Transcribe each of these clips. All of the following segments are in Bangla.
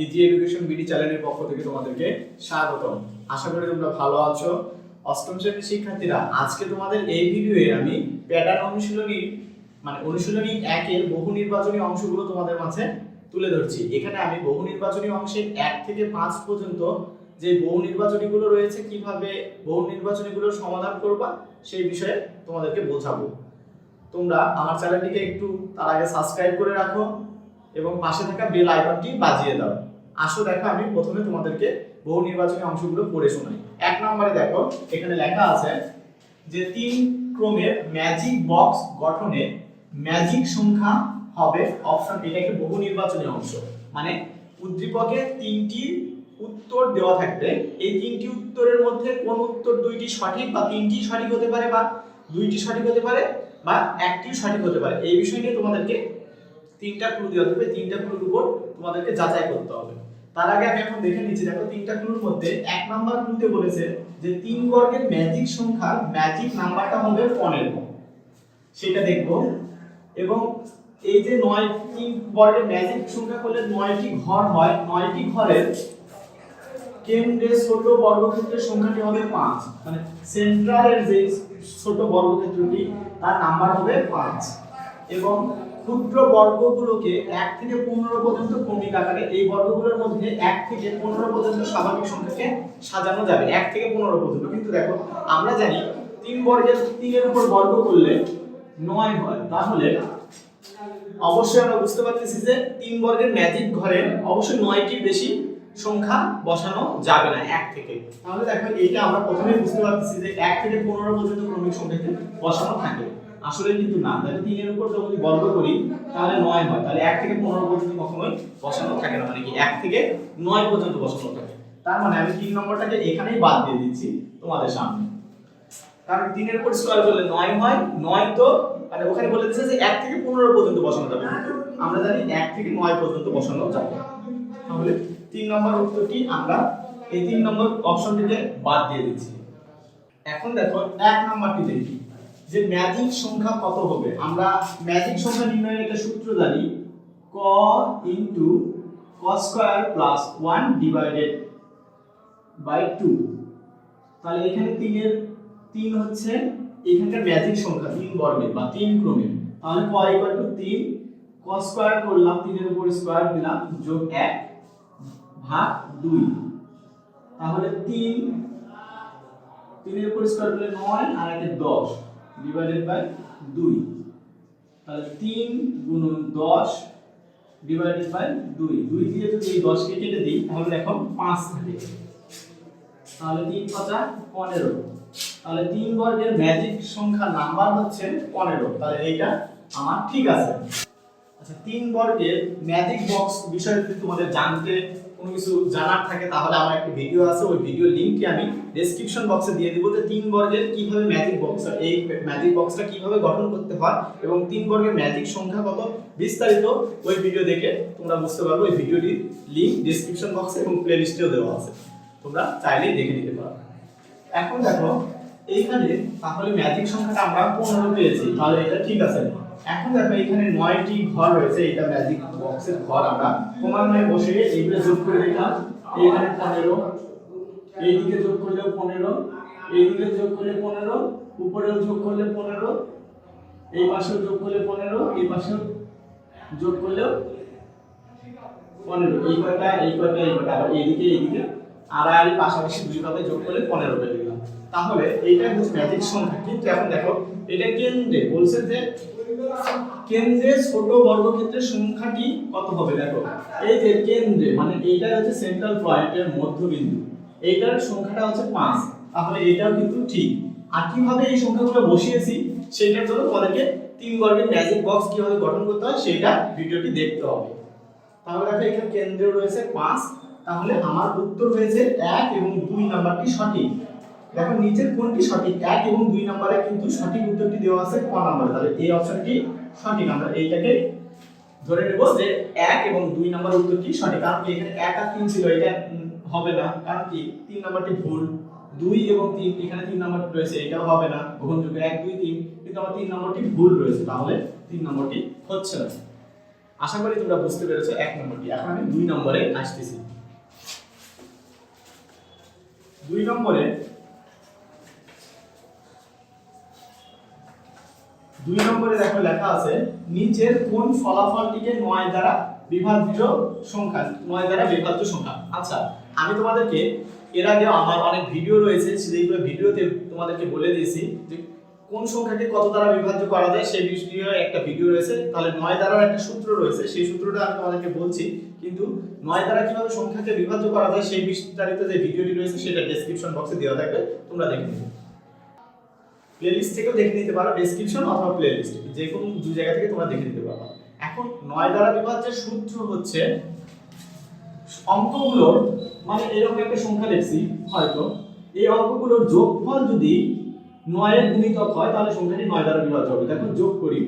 ইজি এডুকেশন বিডি চ্যানেলের পক্ষ থেকে তোমাদেরকে স্বাগতম। আশা করি তোমরা ভালো আছো। অষ্টম শ্রেণীর শিক্ষার্থীরা, আজকে তোমাদের এই ভিডিওয়ে আমি প্যাটার্ন অনুশীলনী অনুশীলনী 1 এর বহু নির্বাচনী অংশগুলো তোমাদের মাঝে তুলে ধরছি। এখানে আমি বহু নির্বাচনী অংশের 1 থেকে 5 পর্যন্ত যে বহু নির্বাচনীগুলো রয়েছে, কিভাবে বহু নির্বাচনীগুলোর সমাধান করবা সেই বিষয়ে তোমাদেরকে বোঝাবো। তোমরা আমার চ্যানেলটিকে একটু তার আগে সাবস্ক্রাইব করে রাখো এবং পাশে থাকা বেল আইকনটি বাজিয়ে দাও। আসো দেখো, আমি প্রথমে তোমাদেরকে বহু নির্বাচনী অংশগুলো পড়ে শোনাই। 1 নম্বরে দেখো, এখানে লেখা আছে যে 3 ক্রমের ম্যাজিক বক্স গঠনে ম্যাজিক সংখ্যা হবে অপশন। এটা একটা বহু নির্বাচনী অংশ, মানে উদ্দীপকে 3টি উত্তর দেওয়া থাকবে। এই 3টি উত্তরের মধ্যে কোন উত্তর 2টি সঠিক বা 3টি সঠিক হতে পারে, বা 2টি সঠিক হতে পারে, বা 1টি সঠিক হতে পারে। এই বিষয় নিয়ে তোমাদেরকে 3টা ক্লু দেওয়া থাকবে। 3টা ক্লুর উপর তোমাদেরকে যাচাই করতে হবে। তার আগে আমি এখন দেখে নিচ্ছি। দেখো, 3টা ক্লুর মধ্যে 1 নাম্বার ক্লুতে বলেছে যে 3 বর্গের ম্যাজিক সংখ্যার ম্যাজিক নাম্বারটা হবে 15। সেটা দেখব। এবং এই যে 3 বর্গের ম্যাজিক সংখ্যা করলে 9টি ঘর হয়, 9টি ঘরের কেন্দ্রে ছোট বর্গক্ষেত্রের সংখ্যাটি হবে 5। মানে সেন্ট্রালের যে ছোট বর্গক্ষেত্রটি তার নাম্বার হবে 5। এবং ক্ষুদ্র বর্গগুলোকে 1 থেকে 15 পর্যন্ত ক্রমিক আকারে, এই বর্গগুলোর মধ্যে 1 থেকে 15 পর্যন্ত স্বাভাবিক সংখ্যাকে সাজানো যাবে, 1 থেকে 15 পর্যন্ত। কিন্তু দেখো, আমরা জানি 3 বর্গের 3 এর উপর বর্গ করলে 9 হয়। তাহলে অবশ্যই আমরা বুঝতে পারতেছি যে 3 বর্গের ম্যাজিক ঘরে অবশ্যই 9টির বেশি সংখ্যা বসানো যাবে না 1 থেকে। তাহলে দেখো, এইটা আমরা প্রথমেই বুঝতে পারতেছি যে 1 থেকে 15 পর্যন্ত ক্রমিক সংখ্যাকে বসানো থাকে। আসলে কিন্তু না। দেখো, 3 এর উপর যদি বর্গ করি তাহলে 9 হয়। তাহলে 1 থেকে 15 পর্যন্ত কখনোই বসানো থাকে না। মানে কি 1 থেকে 9 পর্যন্ত বসানো থাকে। তার মানে আমি 3 নম্বরটাকে এখানেই বাদ দিয়ে দিচ্ছি তোমাদের সামনে। কারণ 3 এর উপর স্কয়ার করলে 9 হয়। 9 তো মানে ওখানে বলে দিয়েছে যে 1 থেকে 15 পর্যন্ত বসানো যাবে। আমরা জানি 1 থেকে 9 পর্যন্ত বসানো যাবে। তাহলে 3 নম্বর উত্তরটি আমরা এই 3 নম্বর অপশনটিকে বাদ দিয়ে দিচ্ছি। এখন দেখো 1 নম্বরটি দেখি যে ম্যাজিক সংখ্যা কত হবে। আমরা ম্যাজিক সংখ্যা নির্ণয়ের একটা সূত্র জানি, ক ইনটু ক স্কয়ার প্লাস 1 ডিভাইডেড বাই 2। তাহলে এখানে 3 এর 3 হচ্ছে এখানকার ম্যাজিক সংখ্যা 3 বর্গের বা 3 ক্রমের। তাহলে ক ইকুয়াল টু 3 ক স্কয়ার করলাম, 3 এর উপর স্কয়ার দিলাম, যোগ 1 ভাগ 2। তাহলে 3 এর উপর স্কয়ার করলে 9 আর 1 এর 10 ডিভাইডেড বাই 2। তাহলে 3 গুণন 10 ডিভাইডেড বাই 2। 2 দিয়ে যদি এই 10 কে কেটে দিই তাহলে দেখো 5 থাকে। তাহলে 3 5 15। তাহলে 3 বর্গের ম্যাজিক সংখ্যা নাম্বার হচ্ছে 15। তাহলে এইটা আমার ঠিক আছে। আচ্ছা, 3 বর্গের ম্যাজিক বক্স বিষয়ে যদি তোমাদের জানতে কোনো কিছু জানার থাকে তাহলে আমার একটা ভিডিও আছে, ওই ভিডিওর লিংকটি আমি ডেসক্রিপশন বক্সে দিয়ে দেব। যে 3 বর্গের কিভাবে ম্যাজিক বক্স, এই ম্যাজিক বক্সটা কিভাবে গঠন করতে হয় এবং 3 বর্গের ম্যাজিক সংখ্যা কত বিস্তারিত ওই ভিডিও দেখে তোমরা বুঝতে পারবে। ওই ভিডিওটির লিংক ডেসক্রিপশন বক্সে এবং প্লেলিস্টেও দেওয়া আছে, তোমরা চাইলেই দেখে নিতে পারো। এখন দেখো, এইখানে তাহলে ম্যাজিক সংখ্যাটা আমরা 15 পেয়েছি, তাহলে এটা ঠিক আছে। এখন দেখো, এখানে 9টি ঘর রয়েছে, এটা ম্যাজিক বক্সের ঘর। আমরা ক্রমান্বয়ে বসিয়ে এইগুলো যোগ করে দিলাম। এখানে 15, এইদিকে যোগ করলে 15, এইদিকে যোগ করলে 15, উপরেও যোগ করলে 15, এই পাশেও যোগ করলে 15, এই পাশেও যোগ করলেও 15। এই কয়টা আবার এইদিকে আড়াআড়ি পাশাপাশি দুইভাবে যোগ করলে 15 পেয়ে গেলাম। তাহলে এইটাই হচ্ছে ম্যাজিক সংখ্যা। কিন্তু এখন দেখো, এটা কেন্দ্রে বলছে যে কেন্দ্রে ছোট বর্গক্ষেত্রের সংখ্যাটি কত হবে। দেখো, এই যে কেন্দ্রে মানে এইটা হচ্ছে সেন্ট্রাল পয়েন্টের মধ্যবিন্দু, এইটার সংখ্যাটা হচ্ছে 5। তাহলে এটাও কিন্তু ঠিক। আর কিভাবে এই সংখ্যাগুলো বসিয়েছি সেটার জন্য তোমাদেরকে 3 বর্গের ম্যাজিক বক্স কিভাবে গঠন করতে হয় সেটা ভিডিওটি দেখতে হবে। তাহলে দেখো, এখানে কেন্দ্রে রয়েছে 5। তাহলে আমার উত্তর হয়েছে 1 এবং 2 নাম্বারটি সঠিক। দেখো, নিচের কোনটি সঠিক, 1 এবং 2 নম্বরে কিন্তু সঠিক উত্তরটি দেওয়া আছে ক নম্বরে। তাহলে এই অপশনটি সঠিক। আমরা এইটাকে ধরে নেব যে 1 এবং 2 নম্বর উত্তরটি সঠিক। কারণ কি এখানে 1 আর 3 ছিল, এটা হবে না। কারণ কি 3 নম্বরটি ভুল। 2 এবং 3, এখানে 3 নম্বর রয়েছে, এটাও হবে না। গ্রহণযোগ্য 1 2 3, কিন্তু আমার 3 নম্বরটি ভুল রয়েছে। তাহলে 3 নম্বরটি হচ্ছে না। আশা করি তোমরা বুঝতে পেরেছো 1 নম্বরটি। এখন আমি 2 নম্বরে আসতেছি। 2 নম্বরে দেখো লেখা আছে নিচের কোন ফলাফলটিকে 9 দ্বারা বিভাজ্য সংখ্যা, 9 দ্বারা বিভাজ্য সংখ্যা। আচ্ছা, আমি তোমাদেরকে এর আগে আমার অনেক ভিডিও রয়েছে, সেইগুলো ভিডিওতে তোমাদেরকে বলে দিয়েছি যে কোন সংখ্যাকে কত দ্বারা বিভাজ্য করা যায় সেই বিষয়ে একটা ভিডিও রয়েছে। তাহলে 9 দ্বারার একটা সূত্র রয়েছে, সেই সূত্রটা আমি তোমাদেরকে বলছি, কিন্তু 9 দ্বারা কিভাবে সংখ্যাকে বিভাজ্য করা যায় সেই বিস্তারিত যে ভিডিওটি রয়েছে সেটা ডেসক্রিপশন বক্সে দেওয়া থাকবে, তোমরা দেখে নিও। প্লেলিস্ট থেকেও দেখে নিতে পারো, ডেসক্রিপশন অথবা প্লেলিস্ট যে কোনো দুই জায়গা থেকে তোমরা দেখে নিতে পারো। এখন 9 দ্বারা বিভাজ্যের সূত্র হচ্ছে অঙ্কগুলোর, মানে এরকম একটা সংখ্যা লিখছি হয়তো, এই অঙ্কগুলোর যোগফল যদি 9 এর গুণিতক হয় তাহলে সংখ্যাটি 9 দ্বারা বিভাজ্য হবে। দেখো যোগ করি,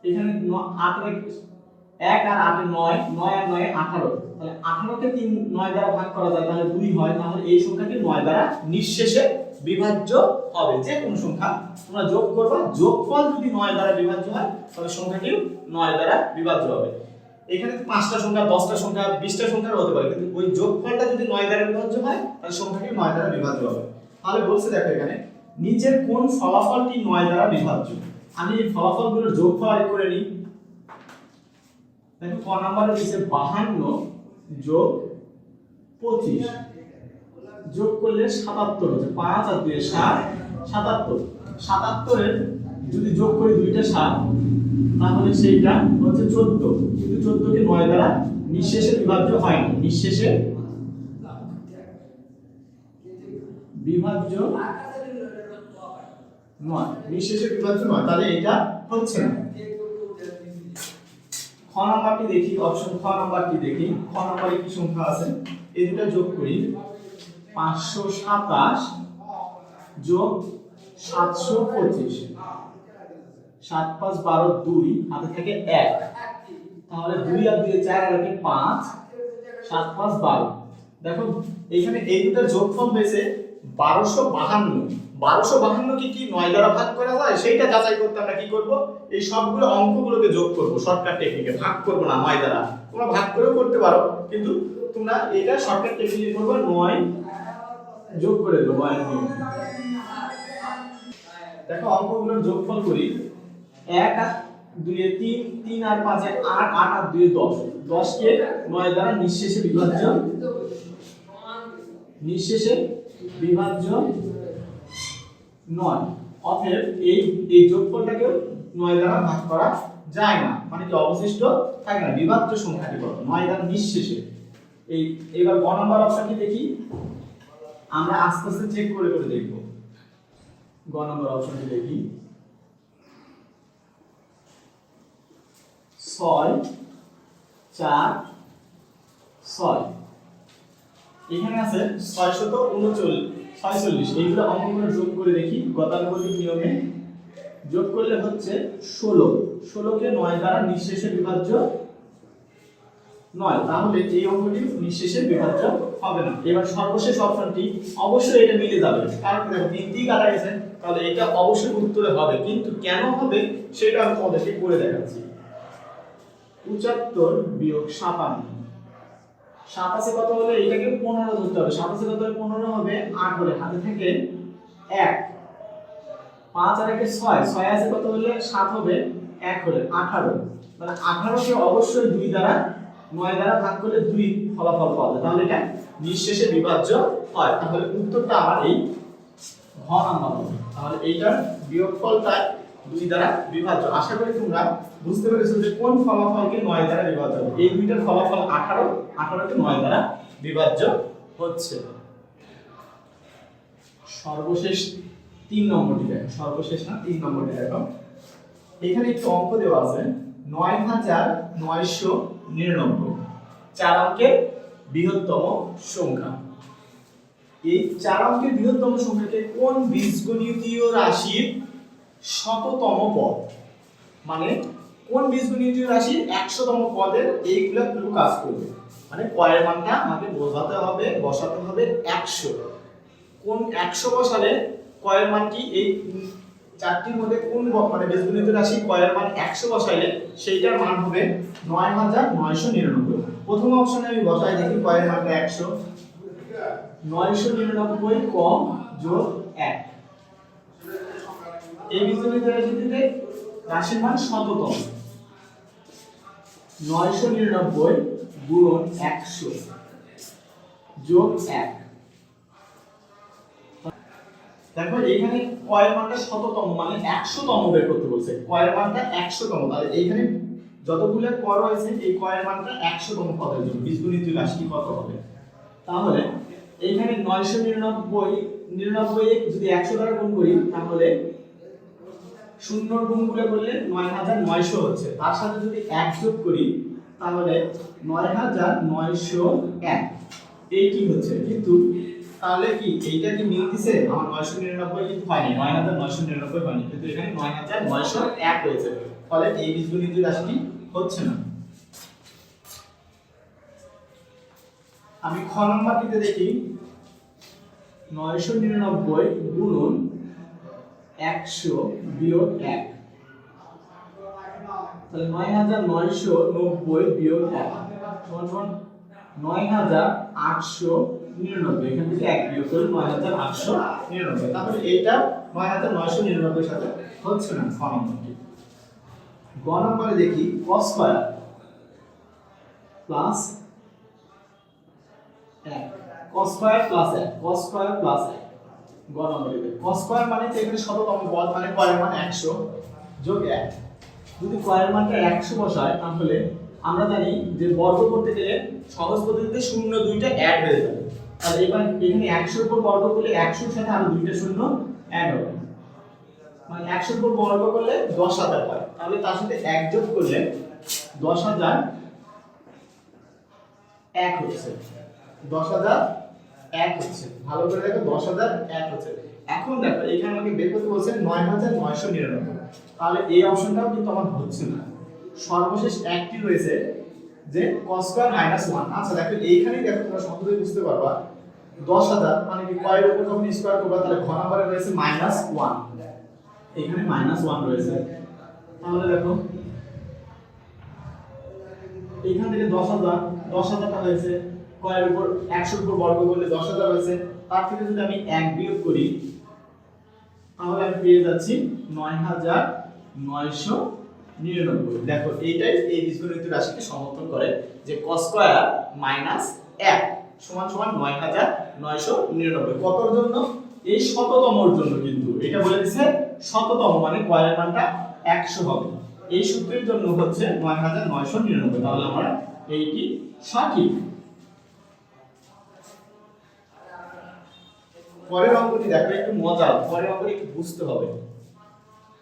এখানে 8 এর 1 আর 8 এর 9, 9 আর 9 18, তাহলে 18 কে 9 দ্বারা ভাগ করা যায় তাহলে 2 হয়, তাহলে এই সংখ্যাটি 9 দ্বারা নিঃশেষে বিভাজ্য হবে। যে কোন সংখ্যা তোমরা যোগ করবা, যোগফল যদি 9 দ্বারা বিভাজ্য হয় তাহলে সংখ্যাটিও 9 দ্বারা বিভাজ্য হবে। এখানে 5টা সংখ্যা, 10টা সংখ্যা, 20টা সংখ্যার হতে পারে, কিন্তু ওই যোগফলটা যদি 9 দ্বারা বিভাজ্য হয় তাহলে সংখ্যাটি 9 দ্বারা বিভাজ্য হবে। তাহলে বলছে দেখো এখানে নিচের কোন ফলাফলটি 9 দ্বারা বিভাজ্য। আমি এই ফলাফলগুলোর যোগফল আগে করে নিই। দেখো ক নম্বরে দিয়েছে 52 যোগ 25 যোগ করলে 77 হচ্ছে, 5 আর 2 7, 77। 77 এর যদি যোগ করি দুইটা 7 তাহলে সেইটা হচ্ছে 14, কিন্তু 14 কে 9 দ্বারা নিঃশেষে বিভাজ্য হয় না, নিঃশেষে বিভাজ্য নয়, নিঃশেষে বিভাজ্য নয়, তাহলে এটা হচ্ছে না। খ নাম্বারটি দেখি, অপশন খ নাম্বারটি দেখি। খ নাম্বারে কি সংখ্যা আছে, এই দুটো যোগ করি, 527 যোগ 725, 7 5 12 2, হাতে থাকে 1, তাহলে 2 আর 2 4 আর 1 5, 7 5 12। দেখো এখানে এই দুটো যোগফল হয়েছে 1252। 1252 কে কি 9 দ্বারা ভাগ করা যায় সেইটা যাচাই করতে আমরা কি করব, এই সবগুলো অঙ্কগুলোকে যোগ করব শর্টকাট টেকনিকে, ভাগ করব না 9 দ্বারা। তোমরা ভাগ করেও করতে পারো, কিন্তু তোমরা এটা শর্টকাট টেকনিকে করবে, 9 যোগ করে দেব 9 এর নিয়ম। দেখো অঙ্কগুলোর যোগফল করি, 1 আর 2 এ 3, 3 আর 5 এ 8, 8 আর 2 এ 10, 10 কে 9 দ্বারা নিঃশেষে বিভাজ্য, নিঃশেষে বিভাজ্য নয়। অতএব এই যোগফলটাকে 9 দ্বারা ভাগ করা যায় না, মানে কি অবশিষ্ট থাকে না, বিভাজ্য সংখ্যাটি কত 9 দ্বারা নিঃশেষে। এবার গ নাম্বার অপশনটি দেখি, আমরা আস্তে আস্তে চেক করে করে দেখব। গ নাম্বার অপশনটি দেখি, 6 4 6, এখানে আছে 639, এইগুলো অঙ্কগুলো যোগ করে দেখি গতানুগতিক নিয়মে। যোগ করলে হচ্ছে 16, 16 কে 9 দ্বারা নিঃশেষে বিভাজ্য নয়, তাহলে এই অঙ্কটি নিঃশেষে বিভাজ্য হবে না। এবার সর্বশেষ অপশনটি, অবশ্যই এটা মিলে যাবে, কারণ দেখো 3 দিয়ে কাটা গেছে, তাহলে এটা অবশ্যই উত্তরে হবে, কিন্তু কেন হবে সেটা আমি তোমাদেরকে করে দেখাচ্ছি। 75 বিয়োগ 57, 7 আছে কত হলে এটাকে 15 ধরতে হবে, 7 আছে কত হলে 15 হবে, 8 হলে হাতে থাকে 1, 5 আর 1 6, 6 আছে কত হলে 7 হবে, 1 হলে 18, মানে 18 কে অবশ্যই 2 দ্বারা 9 দ্বারা ভাগ করলে 2 ফলাফল পাওয়া যায়, তাহলে এটা নিঃশেষে বিভাজ্য হয়। তাহলে উত্তরটা আমার এই ঘ নাম্বার হবে। তাহলে এইটার বিয়োগফলটা 2 দ্বারা বিভাজ্য। আশা করি তোমরা বুঝতে পেরেছো যে কোন ফলাফলকে 9 দ্বারা বিভাজ্য হবে। এই দুইটার ফলাফল 18, 18 কে 9 দ্বারা বিভাজ্য হচ্ছে। সর্বশেষ 3 নম্বরটি দেখো, সর্বশেষ না 3 নম্বরটি দেখো। এখানে একটু অঙ্ক দেওয়া আছে, 9999, 4 অঙ্কের বৃহত্তম সংখ্যা। এই 4 অঙ্কের বৃহত্তম সংখ্যাকে কোন বীজগণিতীয় রাশির শততম পদ, মানে কোন বীজগণিতীয় রাশির 100তম পদের এইগুলা পুরো কাজ করবে, মানে কয়ের মানটা আমাকে বোঝাতে হবে, বসাতে হবে 100। কোন 100 বসালে কয়ের মানটি এই চারটির মধ্যে কোন মানে বীজগণিত রাশি ক এর মান 100 বসাইলে সেইটার মান হবে 9999। প্রথম অপশনে আমি বসাই দেখি ক এর মানটা 100, 999 ক যোগ 1। এই বীজগণিত রাশিতে রাশির মান শততম, 999 গুণন 100 যোগ 1। দেখো এখানে ক এর মানটা শততম মানে 100তম বের করতে বলছে, ক এর মানটা 100তম, তাহলে এইখানে যতগুলো ক রয়েছে এই ক এর মানটা 100তম পদের জন্য বীজগণিত রাশি কত হবে। তাহলে এইখানে 999 যদি 100 দ্বারা গুণ করি তাহলে শূন্যর গুণগুলো করলে 9900 হচ্ছে, তার সাথে যদি 1 যোগ করি তাহলে 9901 এইটি হচ্ছে। কিন্তু তাহলে কি এইটা কি মিলতিছে? আমার 999 কিন্তু হয়নি, 9999 হয়নি, কিন্তু এখানে 9901 হয়েছে, ফলে এই বীজগণিত রাশিটি হচ্ছে না। আমি খ নাম্বারটিতে দেখি 999 গুণন 100 বিয়োগ 1, তাহলে 9990 বিয়োগ 1 সমান সমান 9899। এখান থেকে 1 বিয়োগ করলে 9899। তাহলে এইটা 9999 এর সাথে হচ্ছে না খ নম্বরটি। গ নম্বরে দেখি cos square plus 1, cos square plus 1, cos square plus 1। গ নম্বরে cos স্কয়ার মানে তো এখানে শততম পদ মানে ক এর মান 100 যোগ 1। যদি ক এর মানটা 100 বসায় তাহলে আমরা জানি যে বর্গ করতে গেলে সহজ পদ্ধতিতে 0 2টা অ্যাড হয়ে যাবে, তাহলে এখানে 100 এর উপর বর্গ করলে 100 এর সাথে আরো দুইটা শূন্য অ্যাড হবে, মানে 100 এর উপর বর্গ করলে 10000 হয়, তাহলে তার সাথে 1 যোগ করলে 10001 হচ্ছে, 10001 হচ্ছে। ভালো করে দেখো 10001 হচ্ছে। এখন দেখো এখানে আমাকে বের করতে বলছে 9999, তাহলে এই অপশনটাও কিন্তু আমার হচ্ছে না। সর্বশেষ একটি রয়েছে যে cos স্কয়ার মাইনাস 1। আচ্ছা দেখো এইখানেই দেখো তোমরা সহজেই বুঝতে পারবা 10000 মানে কি ক এর উপর যখন স্কয়ার করবা তাহলে ঘ নম্বরে রয়েছে -1, এখানে -1 রয়েছে। তাহলে দেখো এইখান থেকে 10000টা হয়েছে, ক এর উপর 100 এর উপর বর্গ করলে 10000 হয়েছে, তার থেকে যদি আমি 1 বিয়োগ করি তাহলে আমি পেয়ে যাচ্ছি 9999। দেখো এইটাই এই বীজগণিত রাশিকে সমর্থন করে যে cos স্কয়ার মাইনাস 1 সমান সমান 9999। কতর জন্য? এই শততমর জন্য, কিন্তু এটা বলে দিছে শততম মানে ক এর মানটা 100 হবে। এই সূত্রের জন্য হচ্ছে 9999, তাহলে আমরা এইটি সঠিক। পরের অঙ্কটি দেখো একটু মজা, পরের অঙ্কটি একটু বুঝতে হবে।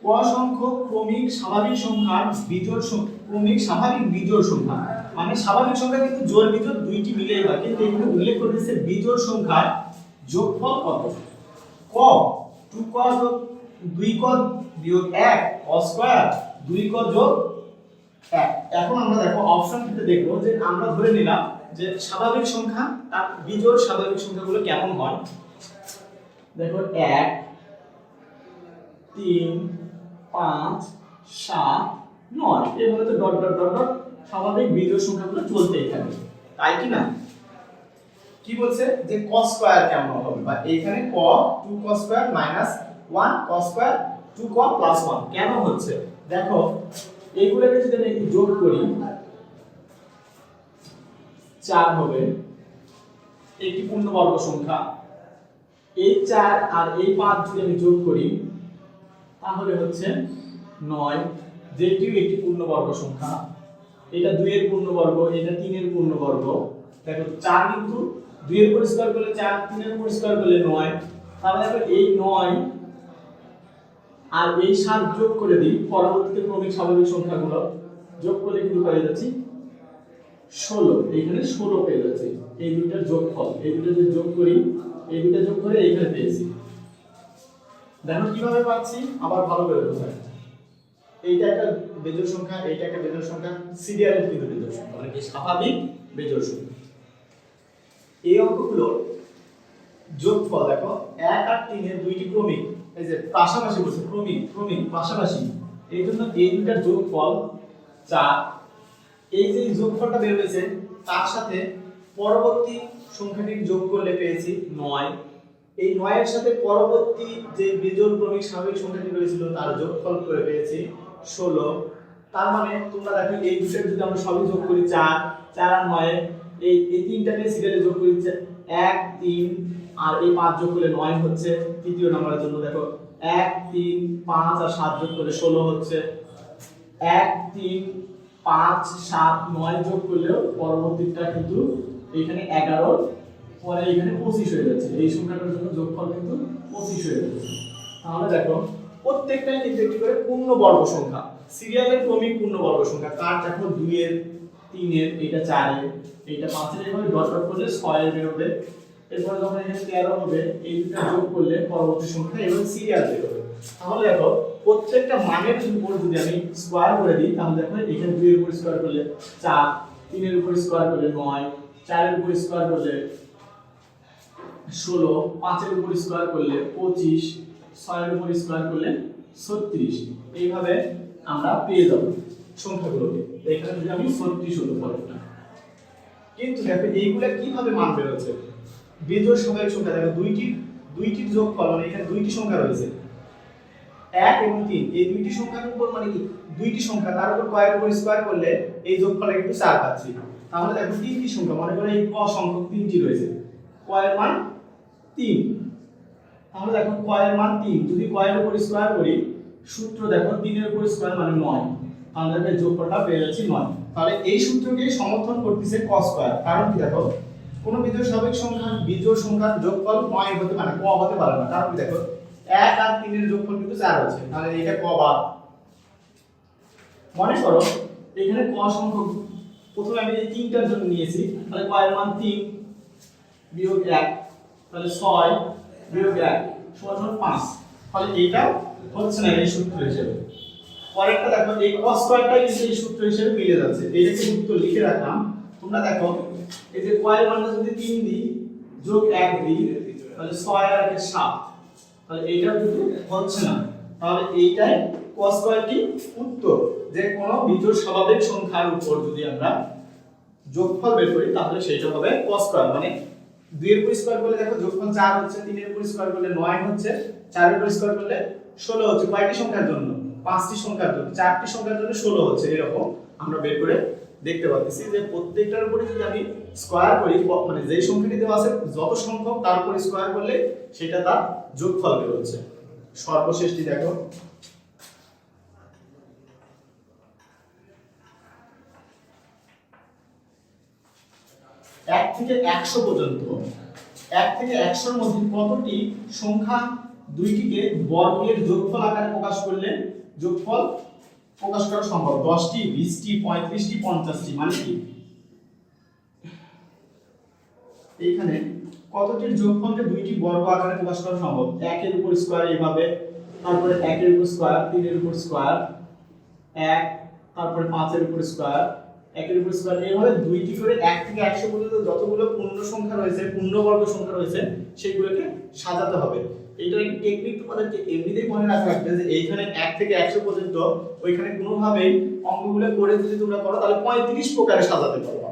ক সংখ্যক ক্রমিক স্বাভাবিক সংখ্যার বিজোড় ক্রমিক স্বাভাবিক বিজোড় সংখ্যা, মানে স্বাভাবিক সংখ্যা কিন্তু জোড় বিজোড় দুইটি মিলেই হয়, কিন্তু এখানে উল্লেখ করে দিয়েছে বিজোড় সংখ্যার যোগফল কত। ক 2ক যোগ 2ক বিয়োগ 1 cos স্কয়ার 2ক যোগ 1। এখন আমরা দেখো অপশনটিতে দেখব যে আমরা ধরে নিলাম যে স্বাভাবিক সংখ্যা তার বিজোড় স্বাভাবিক সংখ্যাগুলো কেমন হয়। দেখো 1 3 5 7 9 এভাবে তো ডট ডট ডট ডট স্বাভাবিক বিজোড় সংখ্যাগুলো চলতেই থাকবে, তাই কি না? কি বলছে যে cos স্কয়ার কেমন হবে, বা এইখানে ক 2 cos square minus 1 cos square 2 ক প্লাস 1 কেন হচ্ছে। দেখো এইগুলোকে যদি আমি একটু যোগ করি 4 হবে, একটি পূর্ণবর্গ সংখ্যা। এই 4 আর এই 5 যদি আমি যোগ করি তাহলে হচ্ছে 9, যেটিও একটি পূর্ণবর্গ সংখ্যা। এটা 2 এর পূর্ণবর্গ, এটা 3 এর পূর্ণবর্গ। দেখো 4 কিন্তু 2 এর উপর স্কয়ার করলে 4, 3 এর উপর স্কয়ার করলে 9, তাহলে দেখো এই 9 আর এই 7 যোগ করে দিই, পরবর্তীতে ক্রমিক স্বাভাবিক সংখ্যাগুলো যোগ করলে কিন্তু পেয়ে যাচ্ছি 16। এইখানে 16 পেয়ে যাচ্ছে, এই দুইটার যোগফল, এই দুটো যদি যোগ করি, এই দুটো যোগ করে এইখানে পেয়েছি। দেখো কিভাবে পাচ্ছি, আবার ভালো করে বোঝাই। এইটা একটা বেজোড় সংখ্যা, এইটা একটা বেজোড় সংখ্যা, সিরিয়ালের কিন্তু বেজোড় সংখ্যা, মানে কি স্বাভাবিক বেজোড় সংখ্যা। এই অঙ্কগুলোর যোগফল দেখো 1 আর 3 এর দুইটি ক্রমিক, এই যে পাশাপাশি বলছে ক্রমিক ক্রমিক পাশাপাশি, এই জন্য এই দুটার যোগফল 4। এই যে যোগফলটা বের হয়েছে তার সাথে পরবর্তী সংখ্যাটি যোগ করলে পেয়েছি 9। এই 9 এর সাথে পরবর্তী যে বিজোড় ক্রমিক স্বাভাবিক সংখ্যাটি রয়েছিল তার যোগফল করে পেয়েছি 16। তার মানে তোমরা দেখো এই দুটোর যদি আমরা সবই যোগ করি 4 4 আর 9 এই তিনটাকে সিরিয়ালে যোগ করি 1 3 আর এই 5 যোগ করলে 9 হচ্ছে। তৃতীয় নম্বরের জন্য দেখো 1 3 5 আর 7 যোগ করলে 16 হচ্ছে। 1 3 5 7 9 যোগ করলেও পরবর্তীটা কিন্তু এখানে 11 পরে এখানে 25 হয়ে যাচ্ছে। এই সংখ্যাটার জন্য যোগফল কিন্তু 25 হয়ে যাচ্ছে। তাহলে দেখো প্রত্যেকটাই কিন্তু একটি করে পূর্ণবর্গ সংখ্যা, সিরিয়ালের ক্রমিক পূর্ণবর্গ সংখ্যা। কার দেখো 2 এর 3 এর এটা 4 এর এটা 5 এর, এইভাবে ডট ডট করলে 6 এর বের হবে। এরপর যখন এখানে 13 হবে এই দুটো যোগ করলে পরবর্তী সংখ্যা এবং সিরিয়াল বের হবে। তাহলে দেখো প্রত্যেকটা মানের উপর যদি আমি স্কয়ার করে দিই তাহলে দেখো এখানে 2 এর উপর স্কয়ার করলে 4, 3 এর উপর স্কয়ার করলে 9, 4 এর উপর স্কয়ার করলে 16, 5 এর উপর স্কয়ার করলে 25, 6 এর উপর স্কয়ার করলে 36। এইভাবে আমরা পেয়ে যাব সংখ্যাগুলোকে। এখানে যদি আমি 36 হলো পরেরটা। কিন্তু দেখো এইগুলা কিভাবে মান বের হচ্ছে? বিজোড় স্বাভাবিক সংখ্যা দেখো দুইটির যোগফল, মানে এখানে দুইটি সংখ্যা রয়েছে 1 এবং 3, এই দুইটি সংখ্যার উপর মানে কি দুইটি সংখ্যা তার উপর কয়ের উপর স্কয়ার করলে এই যোগফলটা কিন্তু 4 পাচ্ছি। তাহলে দেখো তিনটি সংখ্যা, মনে করো এই ক সংখ্যক তিনটি রয়েছে, কয়ের মান 3। তাহলে দেখো কয়ের মান 3, যদি কয়ের উপর স্কয়ার করি সূত্র দেখো 3 এর উপর স্কয়ার মানে 9, তাহলে এই যোগফলটা পেয়ে যাচ্ছি 9। তাহলে এই সূত্রকে সমর্থন করতেছে ক স্কয়ার। কারণ কি দেখো কোন বিজোড় স্বাভাবিক সংখ্যা বিজোড় সংখ্যার যোগফল 9 হতে পারে না, ক হতে পারে না। কারণ কি দেখো 1 আর 3 এর যোগফল কিন্তু 4 হচ্ছে, তাহলে এটা ক বাদ। মনে করো এখানে ক সংখ্যক প্রথমে আমি এই তিনটার জন্য নিয়েছি, তাহলে ক এর মান 3 বিয়োগ 1, তাহলে 6 বিয়োগ 1 সমান 5। তাহলে এইটাও হচ্ছে না এই সূত্র হিসেবে। পরেরটা দেখো এই cos স্কয়ারটাই কিন্তু এই সূত্র হিসেবে মিলে যাচ্ছে। এইটাকে উত্তর লিখে রাখলাম। তোমরা দেখো এই যে ক এর মানটা যদি 3 দিই যোগ 1 দিই তাহলে 6 আর 1 এর 7, তাহলে এইটাও কিন্তু হচ্ছে না। তাহলে এইটাই cos স্কয়ারটি উত্তর, যে কোনো বিজোড় স্বাভাবিক সংখ্যার উপর যদি আমরা যোগফল বের করি তাহলে সেটা হবে cos স্কয়ার। মানে 2 এর উপর স্কয়ার করলে দেখো যোগফল 4 হচ্ছে, 3 এর উপর স্কয়ার করলে 9 হচ্ছে, 4 এর উপর স্কয়ার করলে 16 হচ্ছে। কয়টি সংখ্যার জন্য? 5টি সংখ্যার জন্য। 4টি সংখ্যার জন্য 16 হচ্ছে। এরকম আমরা বের করে দেখতে পাচ্ছি যে প্রত্যেকটার উপরে যদি আমি স্কয়ার করি, মানে যেই সংখ্যাটি দেওয়া আছে যত সংখ্যক তার উপর স্কয়ার করলে সেটা তার যোগফল বের হচ্ছে। সর্বশেষটি দেখো 1 থেকে 100 পর্যন্ত, 1 থেকে 100 এর মধ্যে কতটি সংখ্যা দুইটিকে বর্গের যোগফল আকারে প্রকাশ করলে যোগফল প্রকাশ করা সম্ভব? 10টি, 20টি, 35টি, 50টি। মানে কি এইখানে কতটির যোগফলকে দুইটি বর্গ আকারে প্রকাশ করা সম্ভব? 1 এর উপর স্কয়ার এইভাবে, তারপরে 1 এর উপর স্কয়ার, 3 এর উপর স্কয়ার 1, তারপরে 5 এর উপর স্কয়ার, 1 এর উপর স্কয়ার, এইভাবে দুইটি করে 1 থেকে 100 পর্যন্ত যতগুলো পূর্ণ সংখ্যা রয়েছে, পূর্ণবর্গ সংখ্যা রয়েছে সেগুলোকে সাজাতে হবে। এইটার একটা টেকনিক তোমাদেরকে এমনিতেই মনে রাখা লাগবে যে এইখানে 1 থেকে 100 পর্যন্ত ওইখানে কোনোভাবেই অঙ্কগুলো করে যদি তোমরা করো তাহলে 35 প্রকারে সাজাতে পারবে।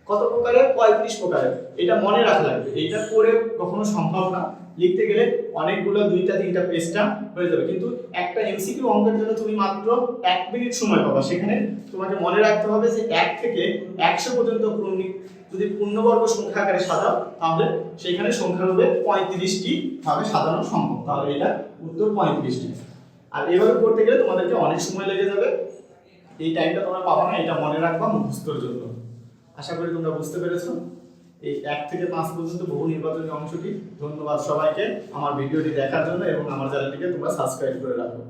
কত প্রকারে? 35 প্রকারে। এটা মনে রাখা লাগবে। এটা করে কখনো সম্ভব না, লিখতে গেলে অনেকগুলো 2টা 3টা পেজটা হয়ে যাবে। কিন্তু একটা এমসিকিউ অঙ্কের জন্য তুমি মাত্র 1 মিনিট সময় পাবা। সেখানে তোমাকে মনে রাখতে হবে যে 1 থেকে 100 পর্যন্ত যদি পূর্ণবর্গ সংখ্যা আকারে সাজাও তাহলে সেখানে সংখ্যা হবে 35টি ভাবে সাজানো সম্ভব। তাহলে এটা উত্তর 35টি। আর এভাবে করতে গেলে তোমাদেরকে অনেক সময় লেগে যাবে। এই টাইমটা তোমরা পাবা না, এটা মনে রাখবা মুখস্থর জন্য। আশা করি তোমরা বুঝতে পেরেছো এই 1 থেকে 5 পর্যন্ত বহু নির্বাচনী অংশটি। ধন্যবাদ সবাইকে আমার ভিডিওটি দেখার জন্য এবং আমার চ্যানেলটিকে তোমরা সাবস্ক্রাইব করে রাখো।